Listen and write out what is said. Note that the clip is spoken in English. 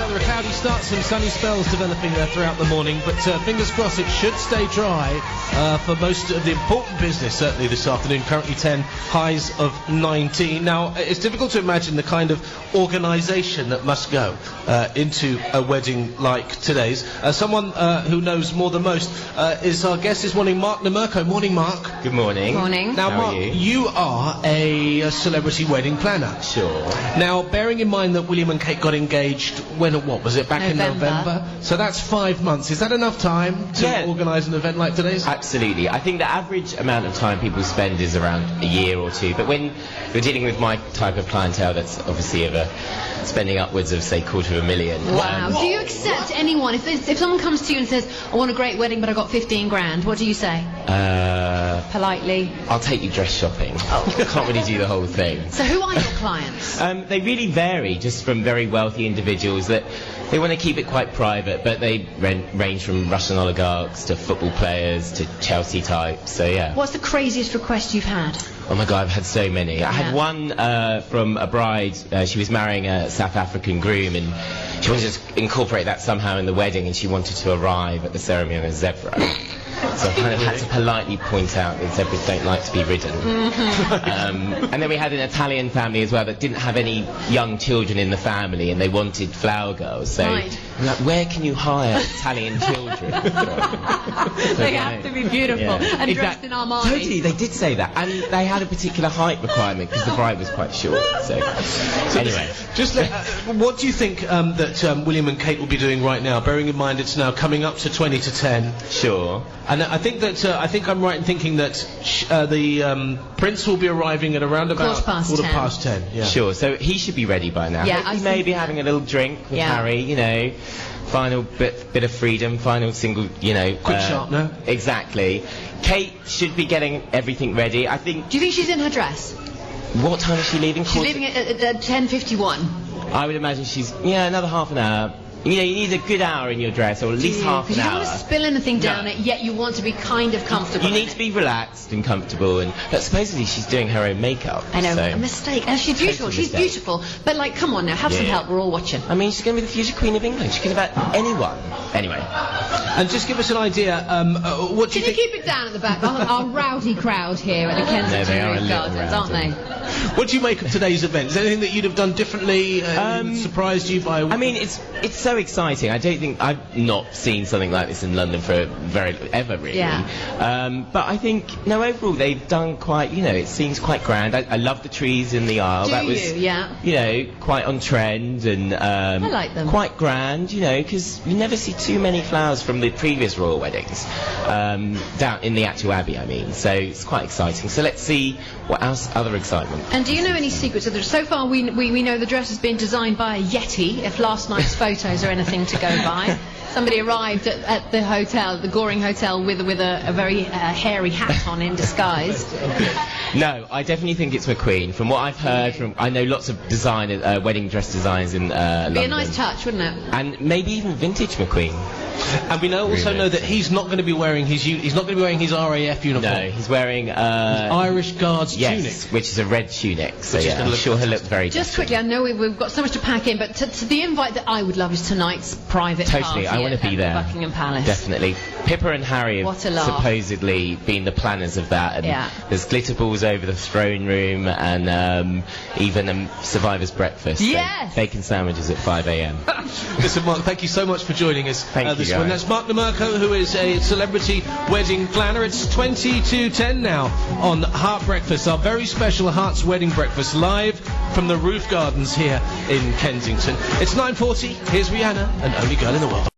weather, a cloudy start, some sunny spells developing there throughout the morning, but fingers crossed it should stay dry for most of the important business, certainly this afternoon. Currently 10, highs of 19. Now, it's difficult to imagine the kind of organisation that must go into a wedding like today's. Someone who knows more than most is our guest this morning, Mark Niemierko. Morning, Mark. Good morning. Morning. Now, Mark, you are a celebrity wedding planner. Sure. Now, bearing in mind that William and Kate got engaged when, what was it, back in November? So that's 5 months. Is that enough time to organise an event like today's? Absolutely. I think the average amount of time people spend is around a year or two, but when you're dealing with my type of clientele, that's obviously spending upwards of, say, $250,000. Wow. Do you accept anyone, if someone comes to you and says, I want a great wedding but I got 15 grand, what do you say? Politely? I'll take you dress shopping. I can't really do the whole thing. So who are your clients? They really vary, just from very wealthy individuals that they want to keep it quite private, but they range from Russian oligarchs to football players to Chelsea types, so yeah. What's the craziest request you've had? Oh my God, I've had so many. I had one from a bride. She was marrying a South African groom, and she wanted to incorporate that somehow in the wedding, and she wanted to arrive at the ceremony on a zebra. So I kind of had to politely point out that zebras don't like to be ridden. And then we had an Italian family as well that didn't have any young children in the family, and they wanted flower girls. So I'm like, where can you hire Italian children from? They have to be beautiful and dressed in Armani. Totally, they did say that. And they had a particular height requirement because the bride was quite short. So anyway. Just what do you think that William and Kate will be doing right now, bearing in mind it's now coming up to 20 to 10? Sure. And I think that I think I'm right in thinking that the Prince will be arriving at around about quarter past 10. Yeah. Sure. So he should be ready by now. Yeah, he may be having a little drink with Harry. You know, final bit of freedom, final single. You know, quick sharpener. Exactly. Kate should be getting everything ready. I think. Do you think she's in her dress? What time is she leaving? She's leaving at 10:51. I would imagine she's another half an hour. You know, you need a good hour in your dress, or at least half an hour. You don't want to spill anything down it, yet you want to be kind of comfortable. You need to be relaxed and comfortable, but supposedly she's doing her own makeup. I know, so a mistake. And she's beautiful. She's beautiful. But, like, come on now, have some help. We're all watching. I mean, she's going to be the future Queen of England. She can about anyone. Anyway. And just give us an idea, what do you think... Can you keep it down at the back? Our rowdy crowd here at the Kensington Roof Gardens, aren't they? What do you make of today's event? Is there anything that you'd have done differently, surprised you by... I mean, it's so exciting. I don't think I've not seen something like this in London for ever really. Yeah. But I think overall they've done quite. You know, it seems quite grand. I love the trees in the aisle. That was you know, quite on trend and I like them. Quite grand. You know, because you never see too many flowers from the previous royal weddings down in the actual Abbey. I mean, so it's quite exciting. So let's see what else other excitement. And do you know any secrets? So far we know the dress has been designed by a Yeti. If last night's photos are anything to go by. Somebody arrived at the hotel, the Goring Hotel, with a very hairy hat on in disguise. No, I definitely think it's McQueen. From what I've heard, I know lots of wedding dress designers in London. Be a nice touch, wouldn't it? And maybe even vintage McQueen. And we also know that he's not going to be wearing his RAF uniform. No, he's wearing Irish Guards tunic, which is a red tunic. So I'm sure he'll look very. Just quickly, I know we've got so much to pack in, but to the invite that I would love is tonight's private party. I want to be there. Buckingham Palace. Definitely. Pippa and Harry have supposedly been the planners of that. And there's glitter balls over the throne room, and even a survivor's breakfast. Yes. Bacon sandwiches at 5 a.m. Listen, Mark, thank you so much for joining us. Thank you. This one. That's Mark Niemierko, who is a celebrity wedding planner. It's 20 to 10 now on Heart Breakfast, our very special Heart's Wedding Breakfast, live from the Roof Gardens here in Kensington. It's 9:40. Here's Rihanna and Only Girl in the World.